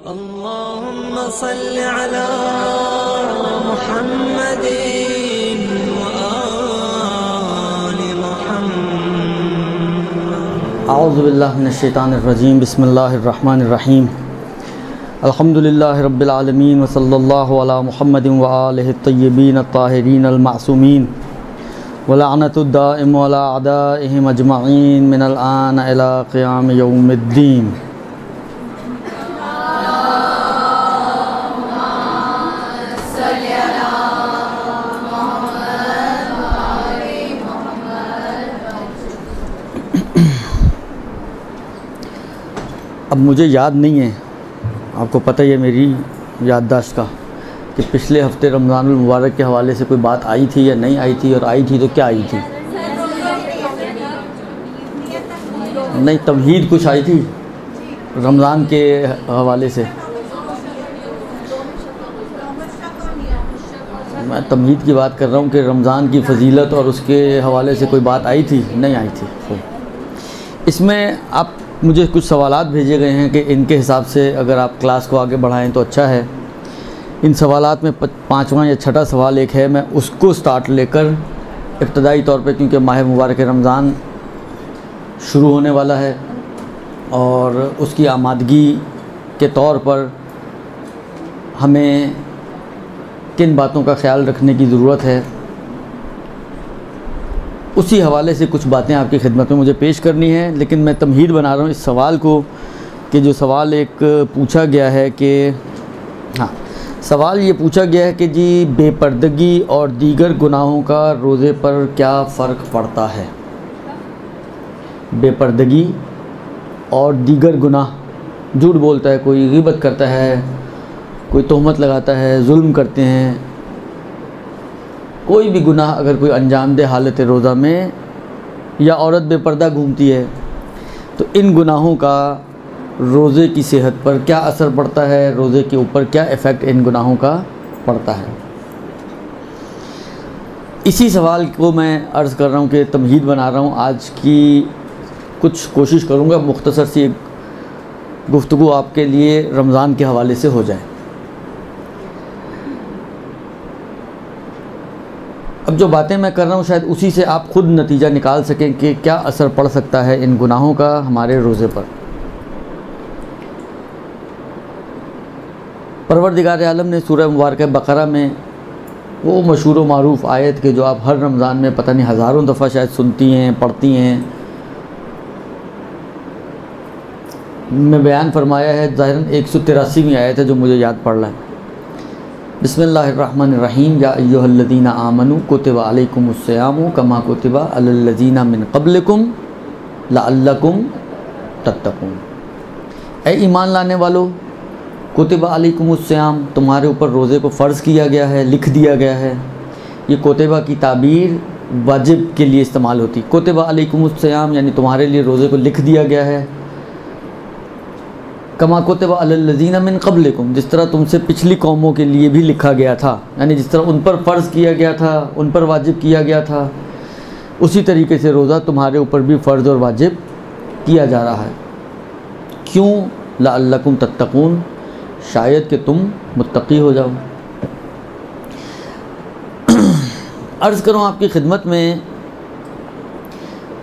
अल्लाहुम्मा सल्लि अला मुहम्मदिन व आलि मुहम्मद। औज़ु बिल्लाहि मिनश शैतानिर रजीम। बिस्मिल्लाहिर रहमानिर रहीम। अल्हम्दुलिल्लाहि रब्बिल आलमीन व सल्लल्लाहु अला मुहम्मदिन व आलिहि तय्यबीन अत्ताहिरीन अल मासूमीन व लअनतुद दाइम अला अदाइहिम अजमईन मिनल आन इला क़ियाम यौमिद्दीन। अब मुझे याद नहीं है, आपको पता ही है मेरी याददाश्त का, कि पिछले हफ्ते रमज़ानुल मुबारक के हवाले से कोई बात आई थी या नहीं आई थी, और आई थी तो क्या आई थी। नहीं, तमहीद कुछ आई थी रमज़ान के हवाले से। मैं तमहीद की बात कर रहा हूँ कि रमज़ान की फ़जीलत और उसके हवाले से कोई बात आई थी, नहीं आई थी। इसमें आप मुझे कुछ सवालात भेजे गए हैं कि इनके हिसाब से अगर आप क्लास को आगे बढ़ाएं तो अच्छा है। इन सवालात में पाँचवा या छठा सवाल एक है, मैं उसको स्टार्ट लेकर इब्तदाई तौर पे, क्योंकि माह मुबारक रमज़ान शुरू होने वाला है और उसकी आमादगी के तौर पर हमें किन बातों का ख्याल रखने की ज़रूरत है, उसी हवाले से कुछ बातें आपकी खिदमत में मुझे पेश करनी है। लेकिन मैं तमहीद बना रहा हूँ इस सवाल को, कि जो सवाल एक पूछा गया है कि सवाल ये पूछा गया है कि जी, बेपर्दगी और दीगर गुनाहों का रोज़े पर क्या फ़र्क पड़ता है। बेपर्दगी और दीगर गुनाह, झूठ बोलता है कोई, ग़ीबत करता है कोई, तोहमत लगाता है, जुल्म करते हैं, कोई भी गुनाह अगर कोई अंजाम दे हालत रोज़ा में, या औरत बेपर्दा घूमती है, तो इन गुनाहों का रोज़े की सेहत पर क्या असर पड़ता है, रोज़े के ऊपर क्या इफ़ेक्ट इन गुनाहों का पड़ता है। इसी सवाल को मैं अर्ज़ कर रहा हूँ कि तमहीद बना रहा हूँ। आज की कुछ कोशिश करूँगा मुख्तसर सी एक गुफ्तगू आपके लिए रमज़ान के हवाले से हो जाए। अब जो बातें मैं कर रहा हूँ शायद उसी से आप ख़ुद नतीजा निकाल सकें कि क्या असर पड़ सकता है इन गुनाहों का हमारे रोज़े पर। परवरदिगार आलम ने सूरह मुबारक बकरा में वो मशहूर व मारूफ़ आयत के जो आप हर रमज़ान में पता नहीं हज़ारों दफ़ा शायद सुनती हैं, पढ़ती हैं, में बयान फरमाया है। ज़ाहिरन 183वीं आयत है जो मुझे याद पड़ रहा है। बिस्मिल्लाहिर्रहमानिर्रहीम। या अय्युहल्लज़ीना आमनू कुतिबा अलैकुमुस्सियामु कमा कुतिबा अलल्लज़ीना मिन क़ब्लिकुम लअल्लकुम तत्तक़ून। ऐ ईमान लाने वालों, कुतिबा अलैकुमुस्सियाम, तुम्हारे ऊपर रोज़े को फ़र्ज़ किया गया है, लिख दिया गया है। ये कुतिबा की ताबीर वाजिब के लिए इस्तेमाल होती। कुतिबा अलैकुमुस्सियाम यानी तुम्हारे लिए रोज़े को लिख दिया गया है। कमा कुतिबा अलल्लज़ीना मिन क़ब्लिकुम, जिस तरह तुमसे पिछली कौमों के लिए भी लिखा गया था, यानी जिस तरह उन पर फ़र्ज़ किया गया था, उन पर वाजिब किया गया था, उसी तरीके से रोज़ा तुम्हारे ऊपर भी फ़र्ज़ और वाजिब किया जा रहा है। क्यों? लअल्लकुम तत्तक़ून, शायद कि तुम मुत्तक़ी हो जाओ। अर्ज़ करूँ आपकी खिदमत में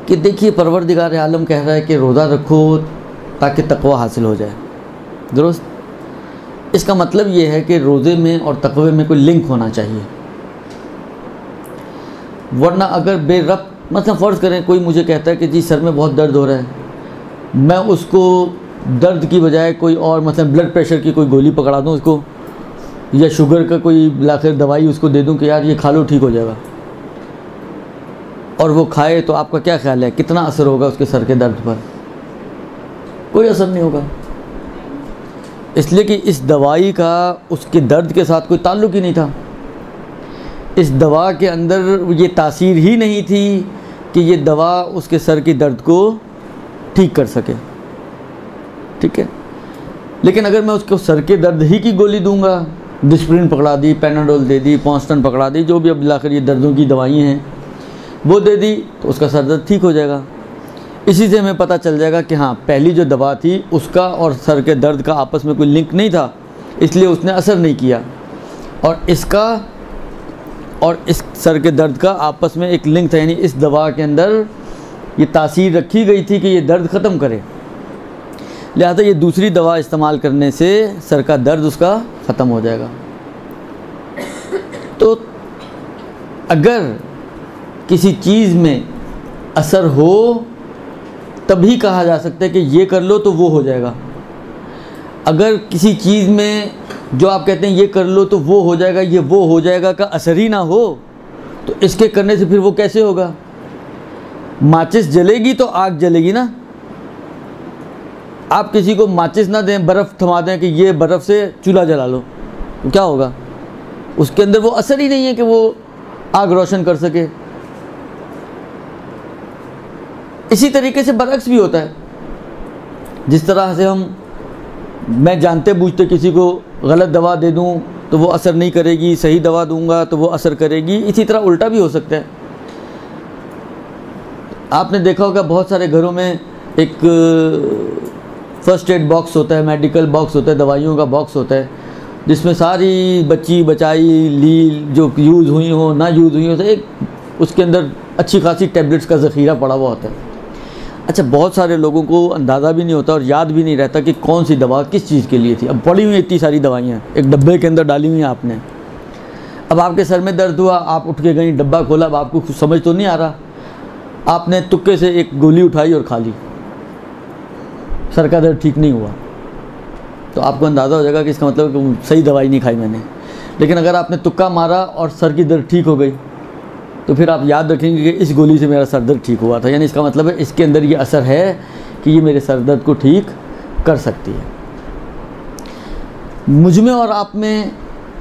कि देखिए, परवरदिगार आलम कह रहा है कि रोज़ा रखो ताकि तक़वा हासिल हो जाए। दुरुस्त। इसका मतलब ये है कि रोज़े में और तक़वे में कोई लिंक होना चाहिए, वरना अगर बेरब्त, मतलब फ़र्ज़ करें कोई मुझे कहता है कि जी सर में बहुत दर्द हो रहा है, मैं उसको दर्द की बजाय कोई और, मतलब ब्लड प्रेशर की कोई गोली पकड़ा दूँ उसको, या शुगर का कोई लाकर दवाई उसको दे दूँ कि यार ये खा लो ठीक हो जाएगा, और वो खाए, तो आपका क्या ख्याल है कितना असर होगा उसके सर के दर्द पर? कोई असर नहीं होगा, इसलिए कि इस दवाई का उसके दर्द के साथ कोई ताल्लुक़ ही नहीं था। इस दवा के अंदर ये तासीर ही नहीं थी कि ये दवा उसके सर की दर्द को ठीक कर सके। ठीक है, लेकिन अगर मैं उसको सर के दर्द ही की गोली दूंगा, डिस्प्रिन पकड़ा दी, पैनाडोल दे दी, पॉन्स्टन पकड़ा दी, जो भी अब लाकर ये दर्दों की दवाइयाँ हैं वो दे दी, तो उसका सर दर्द ठीक हो जाएगा। इसी से हमें पता चल जाएगा कि हाँ, पहली जो दवा थी उसका और सर के दर्द का आपस में कोई लिंक नहीं था, इसलिए उसने असर नहीं किया, और इसका और इस सर के दर्द का आपस में एक लिंक था, यानी इस दवा के अंदर ये तासीर रखी गई थी कि ये दर्द ख़त्म करे, लिहाजा ये दूसरी दवा इस्तेमाल करने से सर का दर्द उसका ख़त्म हो जाएगा। तो अगर किसी चीज़ में असर हो तभी कहा जा सकता है कि ये कर लो तो वो हो जाएगा। अगर किसी चीज़ में जो आप कहते हैं ये कर लो तो वो हो जाएगा, ये वो हो जाएगा का असर ही ना हो, तो इसके करने से फिर वो कैसे होगा? माचिस जलेगी तो आग जलेगी ना। आप किसी को माचिस ना दें, बर्फ़ थमा दें कि ये बर्फ़ से चूल्हा जला लो, तो क्या होगा? उसके अंदर वो असर ही नहीं है कि वो आग रोशन कर सके। इसी तरीके से बरअक्स भी होता है। जिस तरह से मैं जानते बूझते किसी को गलत दवा दे दूं तो वो असर नहीं करेगी, सही दवा दूंगा तो वो असर करेगी, इसी तरह उल्टा भी हो सकता है। आपने देखा होगा बहुत सारे घरों में एक फर्स्ट एड बॉक्स होता है, मेडिकल बॉक्स होता है, दवाइयों का बॉक्स होता है, जिसमें सारी बच्ची बचाई लील जो यूज़ हुई हो ना यूज़ हुई हो, तो एक उसके अंदर अच्छी खासी टैबलेट्स का ज़ख़ीरा पड़ा हुआ होता है। अच्छा, बहुत सारे लोगों को अंदाज़ा भी नहीं होता और याद भी नहीं रहता कि कौन सी दवा किस चीज़ के लिए थी। अब पड़ी हुई इतनी सारी दवाइयाँ एक डब्बे के अंदर डाली हुई हैं आपने। अब आपके सर में दर्द हुआ, आप उठ के गई, डब्बा खोला, अब आपको कुछ समझ तो नहीं आ रहा, आपने तुक्के से एक गोली उठाई और खा ली, सर का दर्द ठीक नहीं हुआ, तो आपको अंदाज़ा हो जाएगा कि इसका मतलब कि सही दवाई नहीं खाई मैंने। लेकिन अगर आपने तुक्का मारा और सर की दर्द ठीक हो गई तो फिर आप याद रखेंगे कि इस गोली से मेरा सर दर्द ठीक हुआ था, यानी इसका मतलब है इसके अंदर ये असर है कि ये मेरे सर दर्द को ठीक कर सकती है। मुझ में और आप में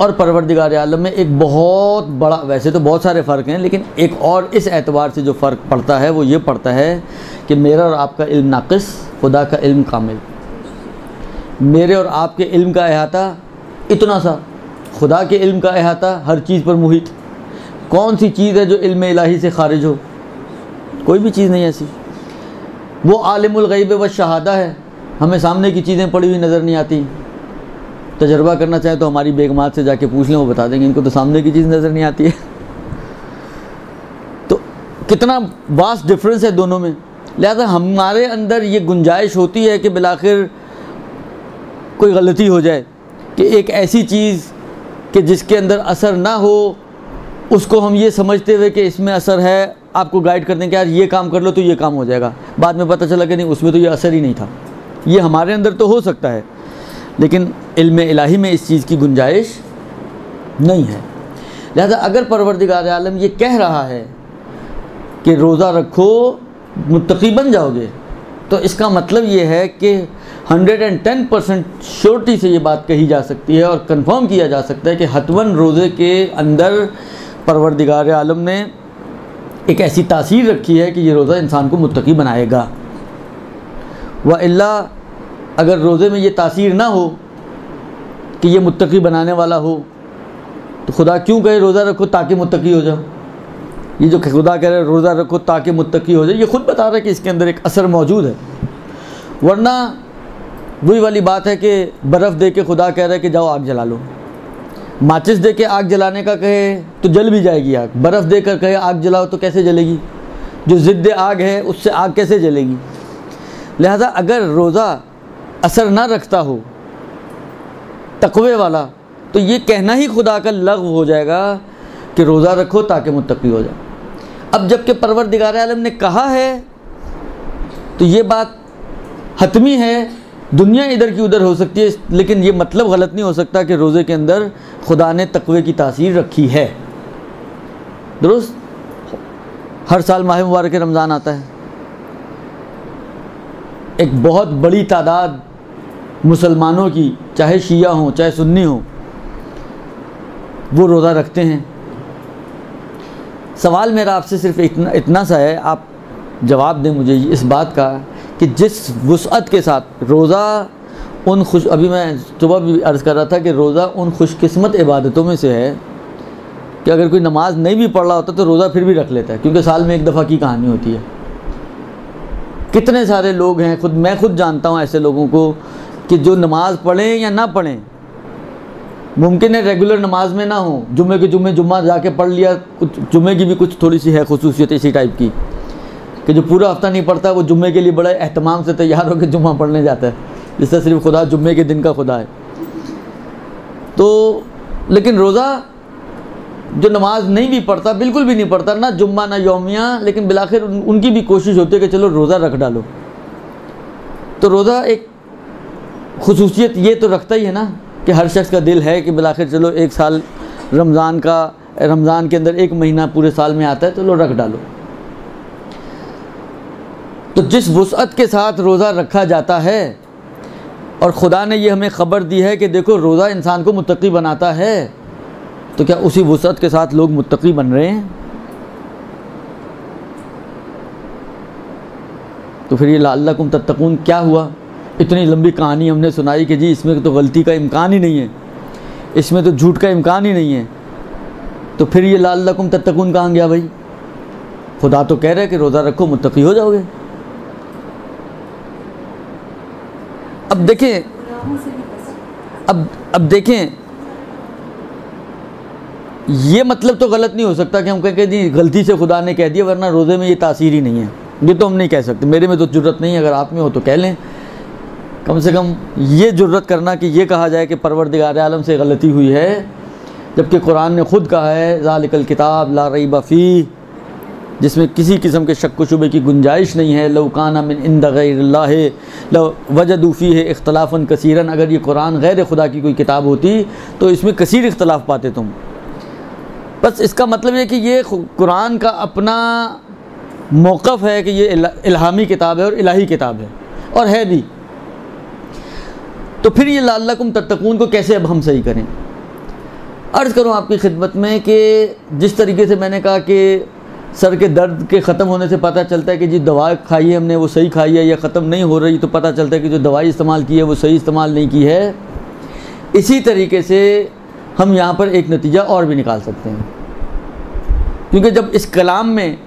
और परवरदिगार आलम में एक बहुत बड़ा, वैसे तो बहुत सारे फ़र्क हैं, लेकिन एक और इस एतबार से जो फ़र्क पड़ता है वो ये पड़ता है कि मेरा और आपका इल्म नाक़िस, खुदा का इल्म कामिल। मेरे और आपके इल्म का अहाता इतना सा, खुदा के इल्म का अहाता हर चीज़ पर मुहित। कौन सी चीज़ है जो इल्म इलाही से खारिज हो? कोई भी चीज़ नहीं ऐसी। वो आलिमुल गैब व शहादा है, हमें सामने की चीज़ें पड़ी हुई नज़र नहीं आती। तजर्बा करना चाहे तो हमारी बेगमात से जाके पूछ लें, वो बता देंगे इनको तो सामने की चीज़ नज़र नहीं आती है। तो कितना वास्ट डिफरेंस है दोनों में। लिहाजा हमारे अंदर ये गुंजाइश होती है कि बिलाखिर कोई गलती हो जाए कि एक ऐसी चीज़ कि जिसके अंदर असर ना हो, उसको हम ये समझते हुए कि इसमें असर है, आपको गाइड कर दें कि यार ये काम कर लो तो ये काम हो जाएगा। बाद में पता चला कि नहीं, उसमें तो ये असर ही नहीं था। ये हमारे अंदर तो हो सकता है, लेकिन इल्म इलाही में इस चीज़ की गुंजाइश नहीं है। लिहाजा अगर परवरदिगार आलम ये कह रहा है कि रोज़ा रखो मुत्तकी बन जाओगे, तो इसका मतलब ये है कि 110% श्योरिटी से ये बात कही जा सकती है और कंफर्म किया जा सकता है कि हतमन रोज़े के अंदर परवरदिगार आलम ने एक ऐसी तासीर रखी है कि ये रोज़ा इंसान को मुत्तकी बनाएगा। व इल्ला अगर रोज़े में ये तासीर ना हो कि ये मुत्तकी बनाने वाला हो, तो खुदा क्यों कहे रोज़ा रखो ताकि मुत्तकी हो जाओ? ये जो खुदा कह रहे रोज़ा रखो ताकि मुत्तकी हो जाए, ये ख़ुद बता रहा है कि इसके अंदर एक असर मौजूद है। वरना वही वाली बात है कि बर्फ़ दे के खुदा कह रहा है कि जाओ आग जला लो। माचिस दे के आग जलाने का कहे तो जल भी जाएगी आग, बर्फ़ दे कर कहे आग जलाओ तो कैसे जलेगी? जो ज़िद्द आग है उससे आग कैसे जलेगी? लिहाजा अगर रोज़ा असर ना रखता हो तक़वे वाला, तो ये कहना ही खुदा का लग़्व हो जाएगा कि रोज़ा रखो ताकि मुत्तकी हो जाए। अब जबकि परवरदिगार आलम ने कहा है तो ये बात हतमी है, दुनिया इधर की उधर हो सकती है, लेकिन ये मतलब गलत नहीं हो सकता कि रोज़े के अंदर खुदा ने तक़वे की तासीर रखी है। दुरुस्त? हर साल माह मुबारक रमज़ान आता है, एक बहुत बड़ी तादाद मुसलमानों की, चाहे शिया हों चाहे सुन्नी हों, वो रोज़ा रखते हैं। सवाल मेरा आपसे सिर्फ इतना सा है, आप जवाब दें मुझे इस बात का कि जिस वुसअत के साथ रोज़ा उन अभी मैं सुबह भी अर्ज़ कर रहा था कि रोज़ा उन खुशकिस्मत इबादतों में से है कि अगर कोई नमाज नहीं भी पढ़ रहा होता तो रोज़ा फिर भी रख लेता है, क्योंकि साल में एक दफ़ा की कहानी होती है। कितने सारे लोग हैं, मैं खुद जानता हूँ ऐसे लोगों को कि जो नमाज़ पढ़ें या ना पढ़ें, मुमकिन है रेगुलर नमाज में ना हो, जुम्मे के जुम्मा जाके पढ़ लिया, कुछ जुम्मे की भी कुछ थोड़ी सी है खुसूसियत इसी टाइप की कि जो पूरा हफ्ता नहीं पढ़ता वो जुम्मे के लिए बड़े एहतमाम से तैयार होकर जुम्मा पढ़ने जाता है, जिससे सिर्फ खुदा जुम्मे के दिन का खुदा है। तो लेकिन रोज़ा जो नमाज नहीं भी पढ़ता, बिल्कुल भी नहीं पढ़ता, ना जुम्मा ना यौमिया, लेकिन बिलाखिर उनकी भी कोशिश होती है कि चलो रोज़ा रख डालो। तो रोज़ा एक खुसूसियत ये तो रखता ही है ना कि हर शख्स का दिल है कि बिलाखिर चलो एक साल रमज़ान के अंदर एक महीना पूरे साल में आता है, तो लो रख डालो। तो जिस वुसअत के साथ रोज़ा रखा जाता है, और खुदा ने ये हमें ख़बर दी है कि देखो रोज़ा इंसान को मुत्तकी बनाता है, तो क्या उसी वुसअत के साथ लोग मुत्तकी बन रहे हैं? तो फिर ये लअल्लकुम तत्तकून क्या हुआ? इतनी लंबी कहानी हमने सुनाई कि जी इसमें तो गलती का इम्कान ही नहीं है, इसमें तो झूठ का इम्कान ही नहीं है, तो फिर ये लअल्लकुम तत्तकून कहाँ गया भाई? खुदा तो कह रहे हैं कि रोज़ा रखो मुत्तकी हो जाओगे। अब देखें, अब देखें, ये मतलब तो गलत नहीं हो सकता कि हम कहें कि जी गलती से खुदा ने कह दिया, वरना रोज़े में ये तासीर ही नहीं है। ये तो हम नहीं कह सकते, मेरे में तो जुर्रत नहीं है, अगर आप में हो तो कह लें। कम से कम ये जुर्रत करना कि ये कहा जाए कि परवरदिगार आलम से गलती हुई है, जबकि कुरान ने ख़ुद कहा है ज़ालिकल किताब ला रैब फ़ीह, जिसमें किसी किस्म के शक व शुबे की गुंजाइश नहीं है। लौ काना मिन इंद गैरिल्लाह लौ वजदू फ़ीह इख्तिलाफ़न कसीरन, अगर ये कुरान गैर खुदा की कोई किताब होती तो इसमें कसीर इख्तिलाफ़ पाते तुम। बस इसका मतलब ये कि ये कुरान का अपना मौक़िफ़ है कि ये इल्हामी किताब है और इलाही किताब है, और है भी। तो फिर ये लअल्लकुम तत्तकून को कैसे अब हम सही करें? अर्ज़ करूँ आपकी खिदमत में कि जिस तरीके से मैंने कहा कि सर के दर्द के ख़त्म होने से पता चलता है कि जी दवा खाई है हमने वो सही खाई है, या ख़त्म नहीं हो रही तो पता चलता है कि जो दवाई इस्तेमाल की है वो सही इस्तेमाल नहीं की है, इसी तरीके से हम यहाँ पर एक नतीजा और भी निकाल सकते हैं। क्योंकि जब इस कलाम में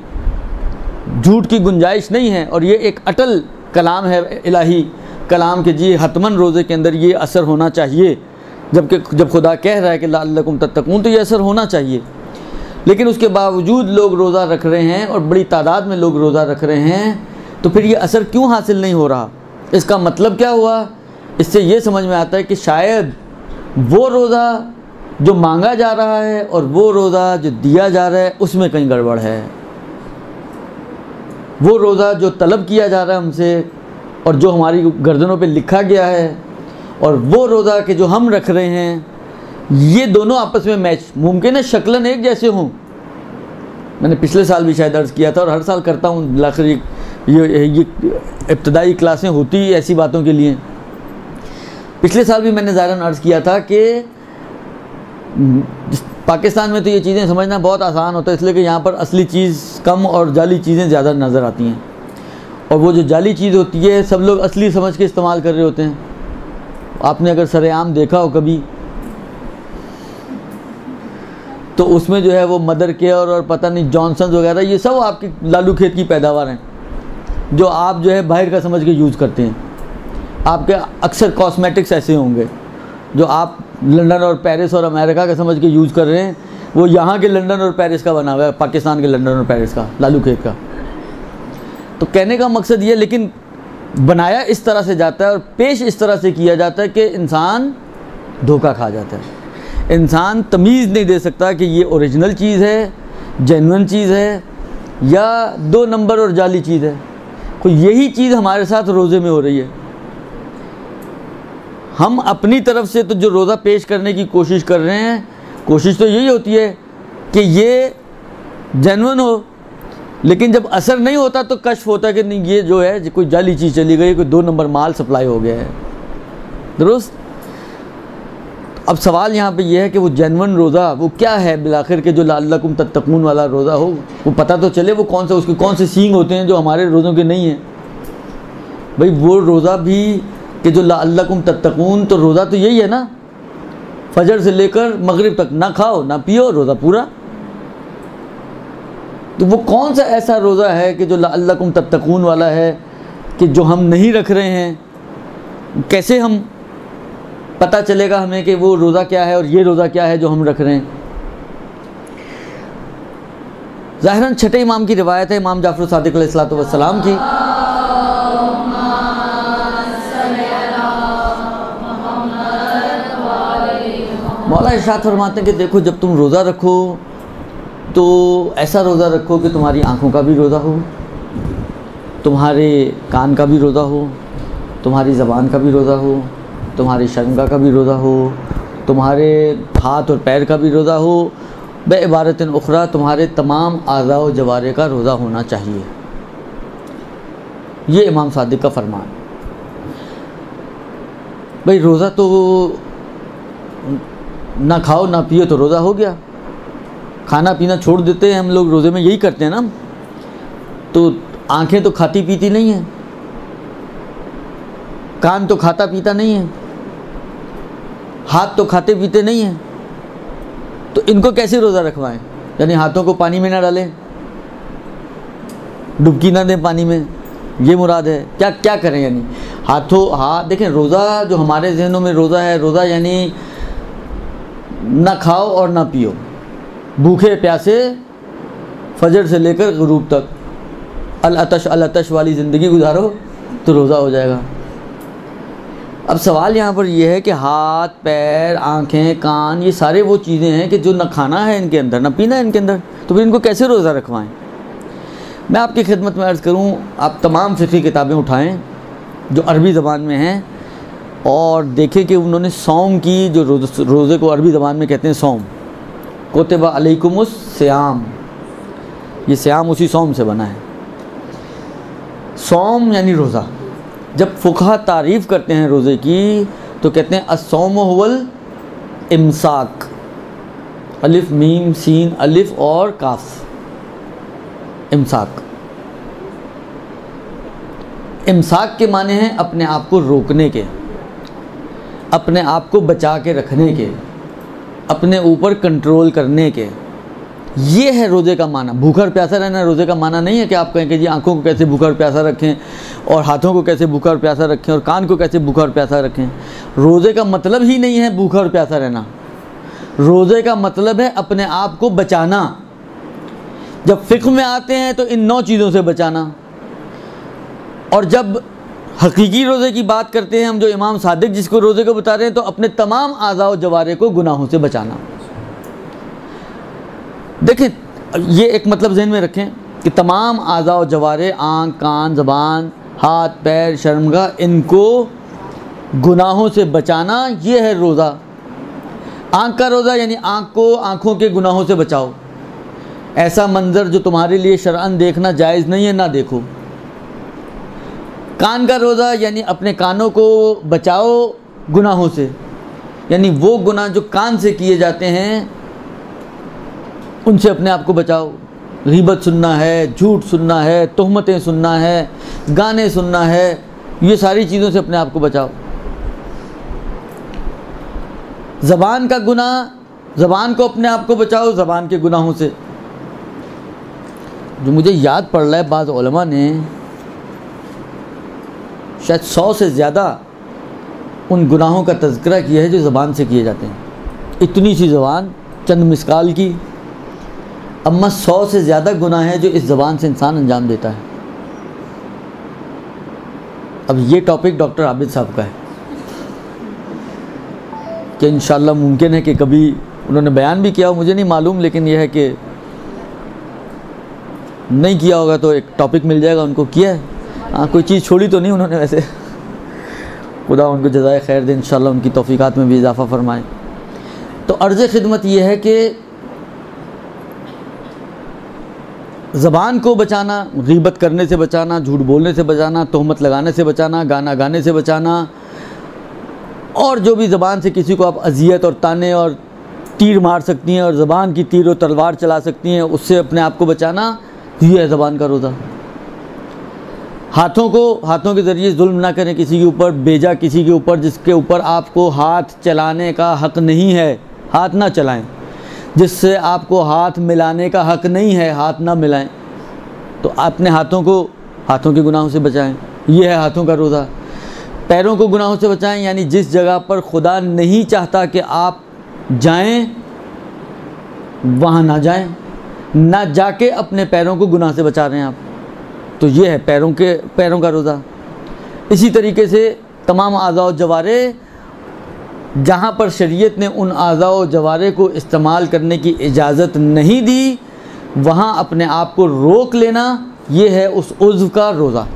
झूठ की गुंजाइश नहीं है और ये एक अटल कलाम है इलाही कलाम के जी हतमन रोज़े के अंदर ये असर होना चाहिए, जब खुदा कह रहा है कि लअल्लकुम तत्तकून, तो ये असर होना चाहिए, लेकिन उसके बावजूद लोग रोज़ा रख रहे हैं और बड़ी तादाद में लोग रोज़ा रख रहे हैं, तो फिर ये असर क्यों हासिल नहीं हो रहा? इसका मतलब क्या हुआ? इससे ये समझ में आता है कि शायद वो रोज़ा जो मांगा जा रहा है और वो रोज़ा जो दिया जा रहा है उसमें कहीं गड़बड़ है। वो रोज़ा जो तलब किया जा रहा है हमसे और जो हमारी गर्दनों पे लिखा गया है, और वो रोज़ा के जो हम रख रहे हैं, ये दोनों आपस में मैच, मुमकिन है शक्लन एक जैसे हों। मैंने पिछले साल भी शायद अर्ज़ किया था और हर साल करता हूँ, आखिर ये इब्तदाई क्लासें होती ही ऐसी बातों के लिए। पिछले साल भी मैंने ज़ाहिरन अर्ज़ किया था कि पाकिस्तान में तो ये चीज़ें समझना बहुत आसान होता है, इसलिए कि यहाँ पर असली चीज़ कम और जाली चीज़ें ज़्यादा नज़र आती हैं, और वो जो जाली चीज़ होती है सब लोग असली समझ के इस्तेमाल कर रहे होते हैं। आपने अगर सरेआम देखा हो कभी, तो उसमें जो है वो मदर केयर और पता नहीं जॉनसन्स वगैरह, ये सब आपकी लालू खेत की पैदावार हैं, जो आप जो है बाहर का समझ के यूज़ करते हैं। आपके अक्सर कॉस्मेटिक्स ऐसे होंगे जो आप लंदन और पेरिस और अमेरिका का समझ के यूज़ कर रहे हैं, वो यहाँ के लंदन और पेरिस का बना हुआ है, पाकिस्तान के लंदन और पेरिस का, लालू खेत का। तो कहने का मकसद ये, लेकिन बनाया इस तरह से जाता है और पेश इस तरह से किया जाता है कि इंसान धोखा खा जाता है। इंसान तमीज़ नहीं दे सकता कि ये ओरिजिनल चीज़ है, जेन्युइन चीज़ है, या 2 नंबर और जाली चीज़ है। तो यही चीज़ हमारे साथ रोज़े में हो रही है। हम अपनी तरफ से तो जो रोज़ा पेश करने की कोशिश कर रहे हैं, कोशिश तो यही होती है कि ये जेन्युइन हो, लेकिन जब असर नहीं होता तो कश्फ होता है कि नहीं ये जो है कोई जाली चीज़ चली गई, कोई 2 नंबर माल सप्लाई हो गया है। दुरुस्त। अब सवाल यहाँ पे ये है कि वो जेन्युइन रोज़ा वो क्या है बिलाखिर के, जो लअल्लकुम तत्तकून वाला रोज़ा हो, वो पता तो चले वो कौन सा, उसके कौन से सींग होते हैं जो हमारे रोज़ों के नहीं हैं। भाई वो रोज़ा भी कि जो लअल्लकुम तत्तकून, तो रोज़ा तो यही है ना, फजर से लेकर मगरिब तक ना खाओ ना पियो, रोज़ा पूरा। तो वो कौन सा ऐसा रोज़ा है कि जो लअल्लकुम तत्तकून वाला है, कि जो हम नहीं रख रहे हैं, कैसे हम पता चलेगा हमें कि वो रोज़ा क्या है और ये रोज़ा क्या है जो हम रख रहे हैं। ज़ाहिरन छठे इमाम की रिवायत है, इमाम जाफ़र सादिक़ अलैहिस्सलातु वस्सलाम की। मौला इरशाद फरमाते हैं कि देखो, जब तुम रोज़ा रखो तो ऐसा रोज़ा रखो कि तुम्हारी आँखों का भी रोज़ा हो, तुम्हारे कान का भी रोज़ा हो, तुम्हारी ज़बान का भी रोज़ा हो, तुम्हारी शर्मगाह का भी रोज़ा हो, तुम्हारे हाथ और पैर का भी रोज़ा हो, बेइबारतिन उखरा तुम्हारे तमाम आज़ा व जवारे का रोज़ा होना चाहिए। ये इमाम सादिक का फरमान। भाई रोज़ा तो ना खाओ ना पियो तो रोज़ा हो गया। खाना पीना छोड़ देते हैं हम लोग, रोज़े में यही करते हैं ना। तो आंखें तो खाती पीती नहीं हैं, कान तो खाता पीता नहीं है, हाथ तो खाते पीते नहीं हैं, तो इनको कैसे रोज़ा रखवाएं? यानी हाथों को पानी में ना डालें, डुबकी ना दें पानी में, ये मुराद है? क्या क्या करें? यानी हाथ देखें, रोज़ा जो हमारे जहनों में रोज़ा है, रोज़ा यानी ना खाओ और ना पियो, भूखे प्यासे फजर से लेकर ग़ुरूब तक अल अतश वाली ज़िंदगी गुजारो तो रोज़ा हो जाएगा। अब सवाल यहाँ पर यह है कि हाथ पैर आँखें कान ये सारे वो चीज़ें हैं कि जो ना खाना है इनके अंदर ना पीना है इनके अंदर, तो फिर इनको कैसे रोज़ा रखवाएं? मैं आपकी खिदमत में अर्ज़ करूँ, आप तमाम फ़िक़ही किताबें उठाएँ जो अरबी ज़बान में हैं और देखें कि उन्होंने सौम की, जो रोज़े को अरबी ज़बान में कहते हैं सौम, कुतिबा अलैकुमुस सियाम, ये सियाम उसी सौम से बना है। सौम यानी रोज़ा। जब फ़ुक़हा तारीफ़ करते हैं रोज़े की तो कहते हैं अस्सौमु हुवल इमसाक, अलिफ मीम सीन अलिफ और काफ, इमसाक। इमसाक के माने हैं अपने आप को रोकने के, अपने आप को बचा के रखने के, अपने ऊपर कंट्रोल करने के। ये है रोज़े का माना। भूखा और प्यासा रहना रोज़े का माना नहीं है कि आप कहें कि जी आंखों को कैसे भूखा और प्यासा रखें और हाथों को कैसे भूखा और प्यासा रखें और कान को कैसे भूखा और प्यासा रखें। रोज़े का मतलब ही नहीं है भूखा और प्यासा रहना। रोज़े का मतलब है अपने आप को बचाना। जब फ़िक़्ह में आते हैं तो इन 9 चीज़ों से बचाना, और जब हकीकी रोज़े की बात करते हैं हम, जो इमाम सादिक जिसको रोज़े को बता रहे हैं, तो अपने तमाम आज़ा व जवारे को गुनाहों से बचाना। देखें, ये एक मतलब ज़हन में रखें कि तमाम आज़ा व जवारे, आँख कान ज़बान हाथ पैर शर्मगाह, इनको गुनाहों से बचाना, ये है रोज़ा। आँख का रोज़ा यानी आँख को आँखों के गुनाहों से बचाओ। ऐसा मंज़र जो तुम्हारे लिए शरअन देखना जायज़ नहीं है ना देखो। कान का रोज़ा यानी अपने कानों को बचाओ गुनाहों से, यानी वो गुनाह जो कान से किए जाते हैं उनसे अपने आप को बचाओ। गीबत सुनना है, झूठ सुनना है, तोहमतें सुनना है, गाने सुनना है, ये सारी चीज़ों से अपने आप को बचाओ। ज़बान का गुनाह, ज़बान को अपने आप को बचाओ ज़बान के गुनाहों से। जो मुझे याद पड़ रहा है, बाज़ उलमा ने शायद 100 से ज़्यादा उन गुनाहों का तज़किरा किया है जो ज़बान से किए जाते हैं। इतनी सी ज़बान चंद मिसकाल की, अम्मा 100 से ज़्यादा गुनाह हैं जो इस ज़बान से इंसान अंजाम देता है। अब ये टॉपिक डॉक्टर आबिद साहब का है कि इंशाअल्लाह मुमकिन है कि कभी उन्होंने बयान भी किया हो, मुझे नहीं मालूम, लेकिन यह है कि नहीं किया होगा तो एक टॉपिक मिल जाएगा उनको। किया है, हाँ, कोई चीज़ छोड़ी तो नहीं उन्होंने वैसे। खुदा उनको जज़ाए खैर दे, इंशाअल्लाह उनकी तौफ़ीक़ात में भी इजाफ़ा फ़रमाए। तो अर्ज़ ख़िदमत ये है कि ज़बान को बचाना, गीबत करने से बचाना, झूठ बोलने से बचाना, तोहमत लगाने से बचाना, गाना गाने से बचाना, और जो भी ज़बान से किसी को आप अज़ियत और ताने और तीर मार सकती हैं और ज़बान की तीर और तलवार चला सकती हैं, उससे अपने आप को बचाना, ये है ज़बान का रोज़ा। हाथों के ज़रिए जुल्म ना करें किसी के ऊपर, बेजा किसी के ऊपर जिसके ऊपर आपको हाथ चलाने का हक़ नहीं है, हाथ ना चलाएं। जिससे आपको हाथ मिलाने का हक़ नहीं है, हाथ ना मिलाएं। तो अपने हाथों के गुनाहों से बचाएं। ये है हाथों का रोज़ा। पैरों को गुनाहों से बचाएं, यानी जिस जगह पर खुदा नहीं चाहता कि आप जाएं वहाँ ना जाएं, ना जाके अपने पैरों को गुनाह से बचा रहे हैं आप, तो ये है पैरों का रोज़ा। इसी तरीके से तमाम आज़ा व जवारे, जहाँ पर शरीयत ने उन आज़ा व जवारे को इस्तेमाल करने की इजाज़त नहीं दी, वहाँ अपने आप को रोक लेना, ये है उस उज़्व का रोज़ा।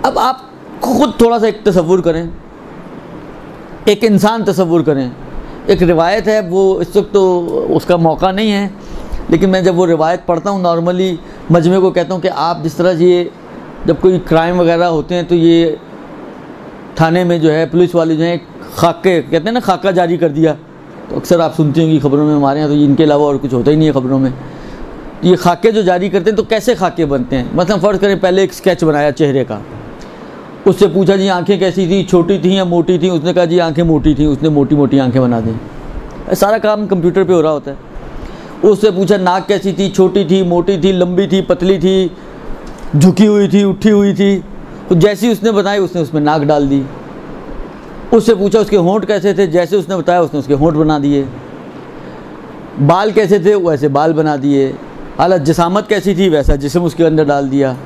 अब आप खुद थोड़ा सा एक तसव्वुर करें, एक इंसान तसव्वुर करें। एक रिवायत है, वो इस वक्त तो उसका मौका नहीं है, लेकिन मैं जब वो रिवायत पढ़ता हूँ नॉर्मली मजमे को कहता हूँ कि आप जिस तरह ये जब कोई क्राइम वगैरह होते हैं तो ये थाने में जो है पुलिस वाले जो हैं खाके कहते हैं ना, खाका जारी कर दिया, तो अक्सर आप सुनती होंगी खबरों में, हमारे यहाँ तो इनके अलावा और कुछ होता ही नहीं है खबरों में। ये खाके जो जारी करते हैं तो कैसे खाके बनते हैं, मतलब फ़र्ज़ करें पहले एक स्केच बनाया चेहरे का, उससे पूछा जी आंखें कैसी थी, छोटी थी या मोटी थी, उसने कहा जी आंखें मोटी थी, उसने मोटी मोटी आंखें बना दी। सारा काम कंप्यूटर पे हो रहा होता है। उससे पूछा नाक कैसी थी, छोटी थी, मोटी थी, लंबी थी, पतली थी, झुकी हुई थी, उठी हुई थी, तो जैसी उसने बताई उसने उसमें नाक डाल दी। उससे पूछा उसके होंठ कैसे थे, जैसे उसने बताया उसने उसके होंठ बना दिए। बाल कैसे थे, वैसे बाल बना दिए। हालत जिसामत कैसी थी, वैसा जिस्म उसके अंदर डाल दिया।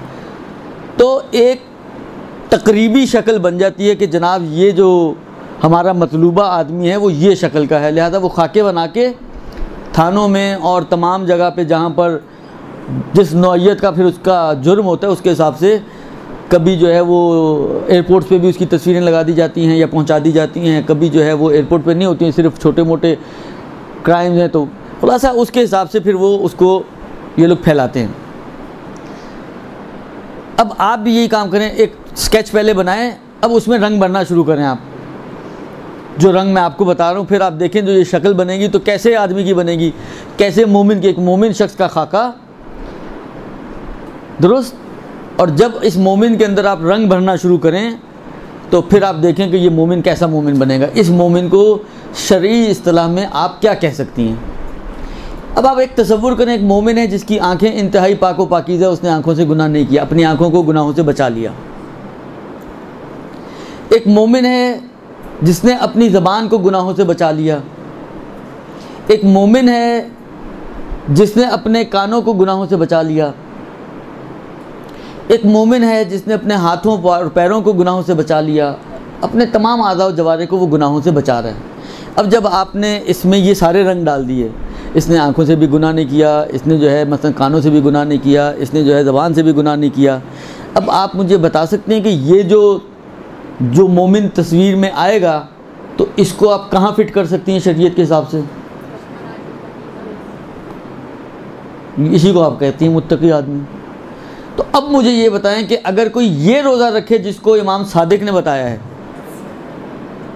तो एक तकरीबी शक्ल बन जाती है कि जनाब ये जो हमारा मतलूबा आदमी है वो ये शक्ल का है। लिहाजा वो खाके बना के थानों में और तमाम जगह पे जहाँ पर जिस नौइयत का फिर उसका जुर्म होता है उसके हिसाब से कभी जो है वो एयरपोर्ट्स पे भी उसकी तस्वीरें लगा दी जाती हैं या पहुंचा दी जाती हैं, कभी जो है वो एयरपोर्ट पे नहीं होती हैं, सिर्फ छोटे मोटे क्राइम्स हैं, तो खुलासा उसके हिसाब से फिर वो उसको ये लोग फैलाते हैं। अब आप भी यही काम करें, एक स्केच पहले बनाएं, अब उसमें रंग भरना शुरू करें। आप जो रंग मैं आपको बता रहा हूँ, फिर आप देखें जो ये शक्ल बनेगी तो कैसे आदमी की बनेगी, कैसे मोमिन की, एक मोमिन शख्स का खाका दुरुस्त। और जब इस मोमिन के अंदर आप रंग भरना शुरू करें तो फिर आप देखें कि ये मोमिन कैसा मोमिन बनेगा। इस मोमिन को शरई इस्तिलाह में आप क्या कह सकती हैं। अब आप एक तसव्वुर करें, एक मोमिन है जिसकी आंखें इंतहाई पाको पाकीज़ा, उसने आंखों से गुनाह नहीं किया, अपनी आंखों को गुनाहों से बचा लिया। एक मोमिन है जिसने अपनी ज़बान को गुनाहों से बचा लिया। एक मोमिन है जिसने अपने कानों को गुनाहों से बचा लिया। एक मोमिन है जिसने अपने हाथों और पैरों को गुनाहों से बचा लिया। अपने तमाम आज़ा व जवारे को वो गुनाहों से बचा रहा है। अब जब आपने इसमें ये सारे रंग डाल दिए, इसने आंखों से भी गुनाह नहीं किया, इसने जो है मसलन कानों से भी गुनाह नहीं किया, इसने जो है ज़बान से भी गुनाह नहीं किया, अब आप मुझे बता सकते हैं कि ये जो मोमिन तस्वीर में आएगा तो इसको आप कहाँ फिट कर सकती हैं शरीयत के हिसाब से? इसी को आप कहती हैं मुत्तकी आदमी। तो अब मुझे ये बताएं कि अगर कोई ये रोज़ा रखे जिसको इमाम सादिक ने बताया है,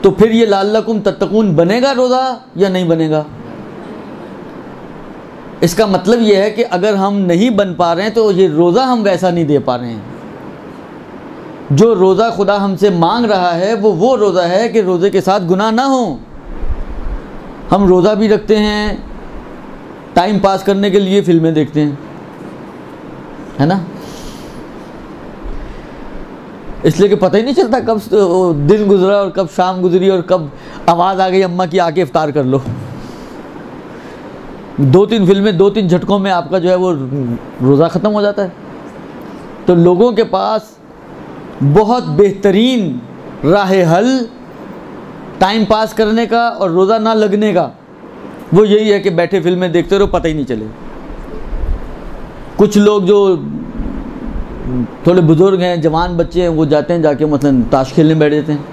तो फिर ये लाल्लकुम तत्तकून बनेगा रोज़ा या नहीं बनेगा? इसका मतलब ये है कि अगर हम नहीं बन पा रहे हैं तो ये रोज़ा हम वैसा नहीं दे पा रहे हैं। जो रोज़ा खुदा हमसे मांग रहा है वो रोज़ा है कि रोज़े के साथ गुनाह ना हो। हम रोज़ा भी रखते हैं, टाइम पास करने के लिए फिल्में देखते हैं, है ना, इसलिए कि पता ही नहीं चलता कब दिन गुजरा और कब शाम गुजरी और कब आवाज़ आ गई अम्मा की आके इफ्तार कर लो। 2-3 फिल्में 2-3 झटकों में आपका जो है वो रोज़ा ख़त्म हो जाता है। तो लोगों के पास बहुत बेहतरीन राह हल टाइम पास करने का और रोज़ा ना लगने का वो यही है कि बैठे फिल्में देखते रहो, पता ही नहीं चले। कुछ लोग जो थोड़े बुज़ुर्ग हैं, जवान बच्चे हैं, वो जाते हैं जाके मतलब ताश खेलने बैठ जाते हैं।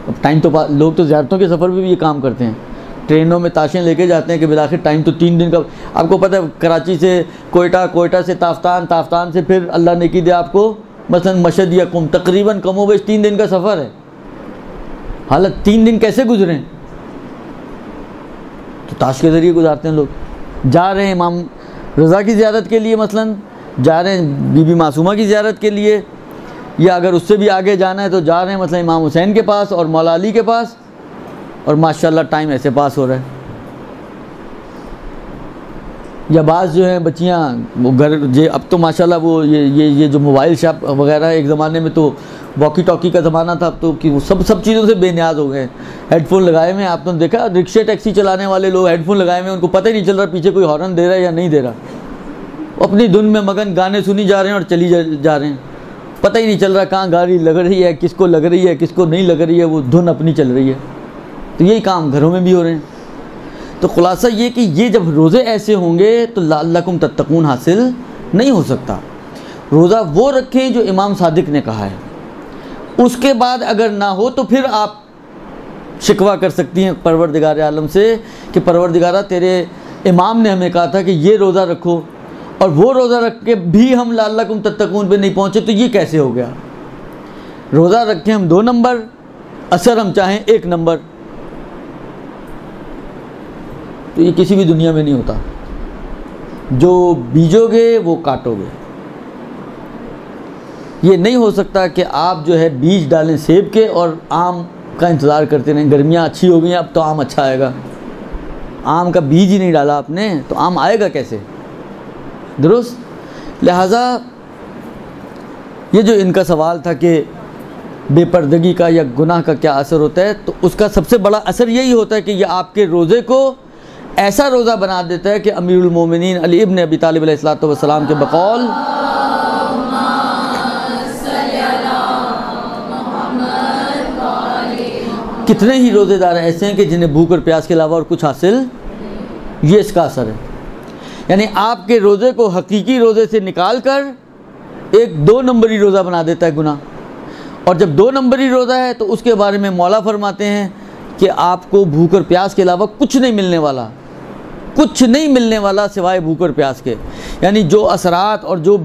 अब टाइम तो लोग तो ज़्यारतों के सफ़र में भी ये काम करते हैं, ट्रेनों में ताशें लेके जाते हैं कि बिलाखिर टाइम तो 3 दिन का। आपको पता है कराची से कोयटा, कोयटा से ताफ्तान, ताफ्तान से फिर अल्लाह ने की दे आपको मसलन मशहद या कुम, तकरीबन कमोबेश 3 दिन का सफ़र है। हालत 3 दिन कैसे गुजरें? तो ताश के ज़रिए गुजारते हैं लोग। जा रहे हैं इमाम रज़ा की ज़ियारत के लिए, मसलन जा रहे हैं बीबी मासूमा की ज़ियारत के लिए, या अगर उससे भी आगे जाना है तो जा रहे हैं मतलब इमाम हुसैन के पास और मौला अली के पास, और माशाल्लाह टाइम ऐसे पास हो रहा है। या बाज़ जो हैं बच्चियाँ वो घर जे अब तो माशाल्लाह वो ये जो मोबाइल शॉप वगैरह, एक ज़माने में तो वॉकी टॉकी का ज़माना था, अब तो कि वो सब चीज़ों से बेनियाज हो गए। हेडफोन लगाए हुए हैं, आपने देखा रिक्शे टैक्सी चलाने वाले लोग हेडफोन लगाए हुए हैं, उनको पता ही नहीं चल रहा पीछे कोई हॉर्न दे रहा है या नहीं दे रहा, अपनी धुन में मगन गाने सुनी जा रहे हैं और चली जा रहे हैं, पता ही नहीं चल रहा कहाँ गाड़ी लग रही है, किसको लग रही है, किसको नहीं लग रही है, वो धुन अपनी चल रही है। तो यही काम घरों में भी हो रहे हैं। तो खुलासा ये कि ये जब रोज़े ऐसे होंगे तो लअल्लकुम तत्तकून हासिल नहीं हो सकता। रोज़ा वो रखें जो इमाम सादिक ने कहा है, उसके बाद अगर ना हो तो फिर आप शिकवा कर सकती हैं परवरदिगार आलम से कि परवरदिगारा तेरे इमाम ने हमें कहा था कि ये रोज़ा रखो, और वो रोज़ा रख के भी हम लअल्लकुम तत्तकून पे नहीं पहुँचे, तो ये कैसे हो गया। रोज़ा रखें हम 2 नंबर, असर हम चाहें 1 नंबर, तो ये किसी भी दुनिया में नहीं होता। जो बीजोगे वो काटोगे। ये नहीं हो सकता कि आप जो है बीज डालें सेब के और आम का इंतज़ार करते रहें। गर्मियाँ अच्छी हो गई हैं, अब तो आम अच्छा आएगा। आम का बीज ही नहीं डाला आपने तो आम आएगा कैसे? दुरुस्त। लिहाजा ये जो इनका सवाल था कि बेपर्दगी का या गुनाह का क्या असर होता है, तो उसका सबसे बड़ा असर यही होता है कि ये आपके रोज़े को ऐसा रोज़ा बना देता है कि अमीरुल मोमिनीन अली इब्न अबी तालिब अलैहिस्सलातु वस्सलाम के बकौल कितने ही रोज़ेदार ऐसे हैं कि जिन्हें भूख और प्यास के अलावा और कुछ हासिल, ये इसका असर है। यानी आपके रोज़े को हकीकी रोज़े से निकाल कर एक 2 नंबरी रोज़ा बना देता है गुनाह। और जब 2 नंबरी रोज़ा है तो उसके बारे में मौला फरमाते हैं कि आपको भूख और प्यास के अलावा कुछ नहीं मिलने वाला, कुछ नहीं मिलने वाला सिवाय भूख और प्यास के। यानी जो असरात और जो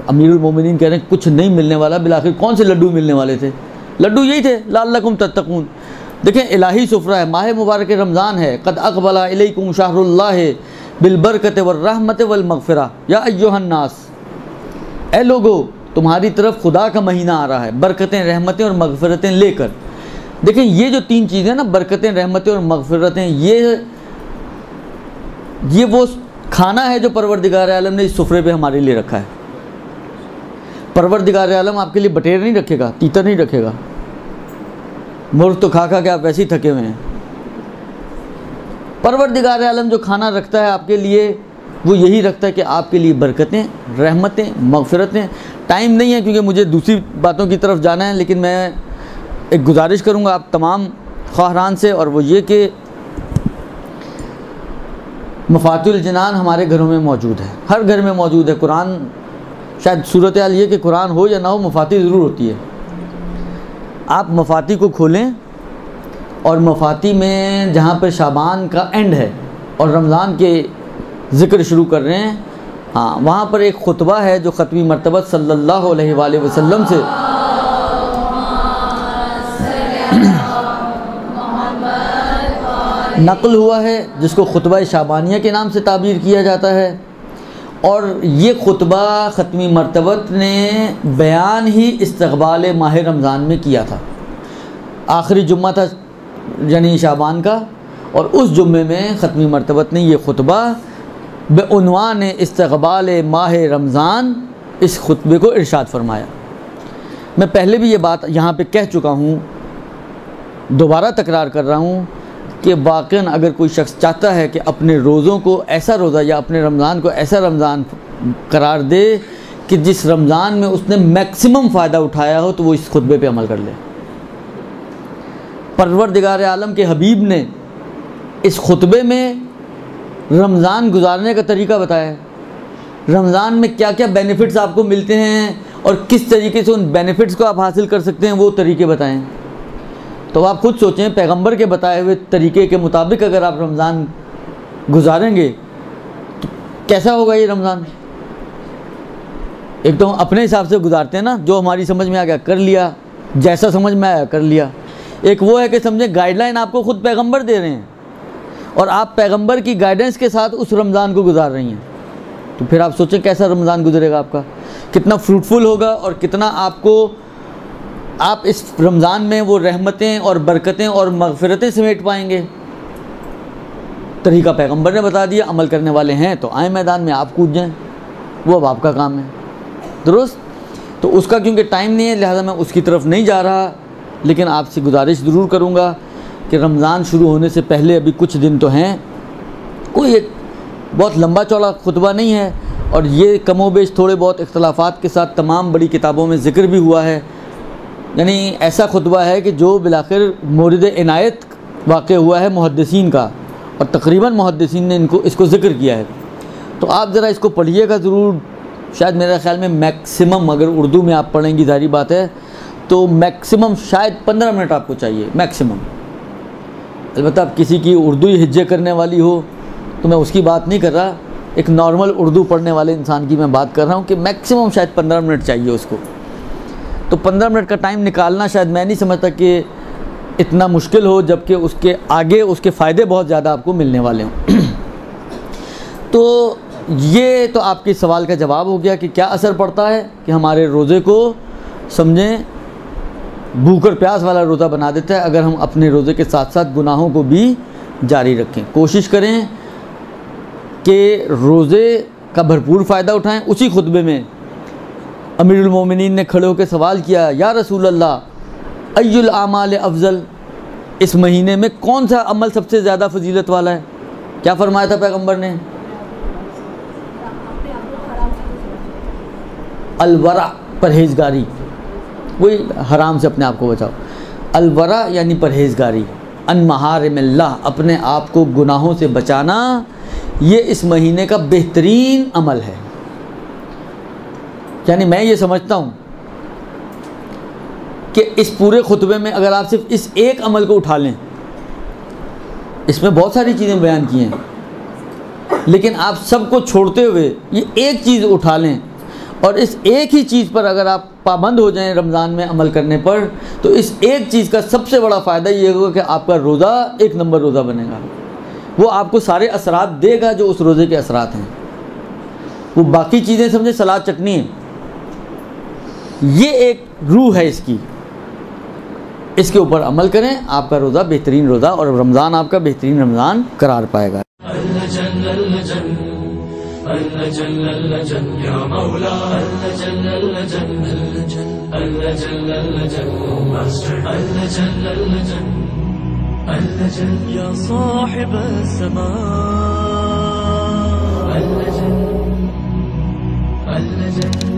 अमीरुल मोमिनीन कह रहे हैं कुछ नहीं मिलने वाला, बिलाखिर कौन से लड्डू मिलने वाले थे? लड्डू यही थे, लअल्लकुम तत्तकून। देखें इलाही सुफ्रा है, माह मुबारक रमज़ान है। क़द अक़बला इलैकुम शहरुल्लाह बिलबरकत वर्रहमत वलमग़फ़िरा या अय्युहन नास। ए लोगो, तुम्हारी तरफ खुदा का महीना आ रहा है बरकतें, रहमतें और मग़फ़िरतें लेकर। देखें ये जो 3 चीज़ें ना, बरकतें, रहमतें और मग़फ़िरतें, ये वो खाना है जो परवरदिगार आलम ने इस सुफ्रे पे हमारे लिए रखा है। परवरदिगार आलम आपके लिए बटेर नहीं रखेगा, तीतर नहीं रखेगा। मुर्ग तो खा के आप वैसे ही थके हुए हैं। परवरदिगार आलम जो खाना रखता है आपके लिए, वो यही रखता है कि आपके लिए बरकतें, रहमतें, मग़फ़िरतें। टाइम नहीं है क्योंकि मुझे दूसरी बातों की तरफ जाना है, लेकिन मैं एक गुजारिश करूँगा आप तमाम ख़्वाहरान से, और वो ये कि मफ़ातिहुल जनान हमारे घरों में मौजूद है, हर घर में मौजूद है। कुरान, शायद सूरत हाल ये कि कुरान हो या ना हो, मफ़ाती ज़रूर होती है। आप मफ़ाती को खोलें और मफ़ाती में जहाँ पर शाबान का एंड है और रमज़ान के ज़िक्र शुरू कर रहे हैं, हाँ, वहाँ पर एक खुतबा है जो ख़त्मी मरतबत सल्लल्लाहु अलैहि वसल्लम से नक़ल हुआ है, जिसको खुतबा शाबानिया के नाम से ताबीर किया जाता है। और ये खुतबा ख़त्मी मरतबत ने बयान ही इस्तक़बाल माह रमज़ान में किया था। आखिरी जुम्मा था यानी शाबान का, और उस जुम्मे में ख़त्मी मरतबत ने ये खुतबा बेउन्वान इस्तक़बाल माह रमज़ान इस खुतबे को इरशाद फरमाया। मैं पहले भी ये बात यहाँ पे कह चुका हूँ, दोबारा तकरार कर रहा हूँ कि वाक़ईन अगर कोई शख्स चाहता है कि अपने रोज़ों को ऐसा रोज़ा या अपने रमज़ान को ऐसा रमज़ान करार दे कि जिस रमज़ान में उसने मैक्सिमम फ़ायदा उठाया हो, तो वो इस खुतबे पे अमल कर ले। परवरदिगार आलम के हबीब ने इस खुतबे में रमज़ान गुजारने का तरीका बताया, रमज़ान में क्या क्या बेनिफिट्स आपको मिलते हैं और किस तरीके से उन बेनिफिट्स को आप हासिल कर सकते हैं, वो तरीके बताएं। तो आप खुद सोचें, पैगंबर के बताए हुए तरीके के मुताबिक अगर आप रमज़ान गुजारेंगे तो कैसा होगा ये रमज़ान। एक तो हम अपने हिसाब से गुजारते हैं ना, जो हमारी समझ में आ गया कर लिया, जैसा समझ में आया कर लिया। एक वो है कि समझें गाइडलाइन आपको खुद पैगंबर दे रहे हैं और आप पैगंबर की गाइडेंस के साथ उस रमज़ान को गुजार रही हैं, तो फिर आप सोचें कैसा रमज़ान गुजरेगा आपका, कितना फ्रूटफुल होगा और कितना आप इस रमज़ान में वो रहमतें और बरकतें और मग़फ़िरतें समेट पाएंगे। तरीका पैगंबर ने बता दिया, अमल करने वाले हैं तो आए मैदान में, आप कूद जाएं, वो अब आपका काम है। दुरुस्त। तो उसका क्योंकि टाइम नहीं है लिहाजा मैं उसकी तरफ नहीं जा रहा, लेकिन आपसे गुजारिश ज़रूर करूँगा कि रमज़ान शुरू होने से पहले अभी कुछ दिन तो हैं, कोई एक बहुत लंबा चौड़ा खुतबा नहीं है, और ये कमोबेश थोड़े बहुत इख्तलाफात के साथ तमाम बड़ी किताबों में ज़िक्र भी हुआ है। यानी ऐसा खुतबा है कि जो बिलाखिर मोरिद इनायत वाक़ हुआ है मुहद्दिसीन का, और तकरीबन मुहद्दिसीन ने इसको ज़िक्र किया है। तो आप ज़रा इसको पढ़िएगा ज़रूर। शायद मेरे ख़्याल में मैक्सिमम, अगर उर्दू में आप पढ़ेंगी ज़ाहिर बात है, तो मैक्सिमम शायद 15 मिनट आपको चाहिए मैक्सिमम। अलबत्ता अब किसी की उर्दू ही हिज्जे करने वाली हो तो मैं उसकी बात नहीं कर रहा, एक नॉर्मल उर्दू पढ़ने वाले इंसान की मैं बात कर रहा हूँ कि मैक्सिमम शायद 15 मिनट चाहिए उसको। तो 15 मिनट का टाइम निकालना शायद मैं नहीं समझता कि इतना मुश्किल हो, जबकि उसके आगे उसके फ़ायदे बहुत ज़्यादा आपको मिलने वाले हों। तो ये तो आपके सवाल का जवाब हो गया कि क्या असर पड़ता है कि हमारे रोज़े को समझें भूख और प्यास वाला रोज़ा बना देता है अगर हम अपने रोज़े के साथ साथ गुनाहों को भी जारी रखें। कोशिश करें कि रोज़े का भरपूर फ़ायदा उठाएं। उसी खुतबे में अमीरुल मोमिनीन ने खड़े होकर सवाल किया, या रसूल अल्लाह अय्युल आमाल अफजल, इस महीने में कौन सा अमल सबसे ज़्यादा फजीलत वाला है? क्या फरमाया था पैगंबर ने? अलवरा, परहेज़गारी, वही हराम से अपने आप को बचाओ। अलवरा यानी परहेज़गारी, अन महारिमिल्लाह, अपने आप को गुनाहों से बचाना, ये इस महीने का बेहतरीन अमल है। यानी मैं ये समझता हूँ कि इस पूरे खुतबे में अगर आप सिर्फ इस एक अमल को उठा लें, इसमें बहुत सारी चीज़ें बयान की हैं, लेकिन आप सबको छोड़ते हुए ये एक चीज़ उठा लें और इस एक ही चीज़ पर अगर आप पाबंद हो जाएं रमज़ान में अमल करने पर, तो इस एक चीज़ का सबसे बड़ा फ़ायदा ये होगा कि आपका रोज़ा एक नंबर रोज़ा बनेगा। वो आपको सारे असरात देगा जो उस रोज़े के असरात हैं। वो बाकी चीज़ें समझे सलाद चटनी है, ये एक रूह है इसकी। इसके ऊपर अमल करें, आपका रोज़ा बेहतरीन रोज़ा और रमज़ान आपका बेहतरीन रमज़ान करार पाएगा। या साहिब समा अल्लजन